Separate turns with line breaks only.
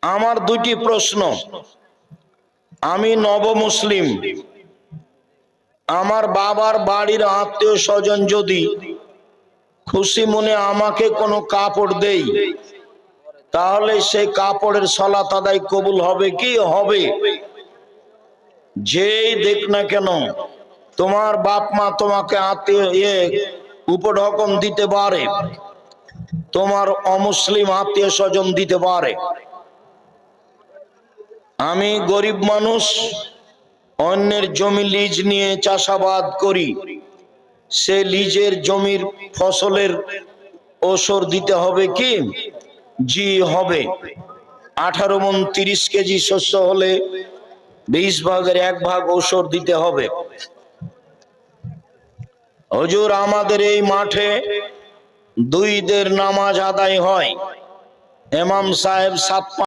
আমার দুটি প্রশ্ন। আমি নবমুসলিম, আমার বাবার বাড়ির আত্মীয় স্বজন যদি খুশি মনে আমাকে কোনো কাপড় দেই, তাহলে সেই কাপড়ের সালাত আদায় কবুল হবে কি? হবে। যেই দেখ না কেন, তোমার বাপ মা তোমাকে আত্মীয় উপঢকন দিতে পারে, তোমার অমুসলিম আত্মীয় স্বজন দিতে পারে। আমি গরিব মানুষ, অন্যের জমি লিজ নিয়ে চাষাবাদ করি, সে লিজের জমির ফসলের ওসর দিতে হবে কি? জি হবে। 18 মণ 30 কেজি শস্য হলে 20 ভাগের 1 ভাগ ওসর দিতে হবে। হুজুর, আমাদের এই মাঠে 2 দের নামাজ আদায় হয়, ইমাম সাহেব 7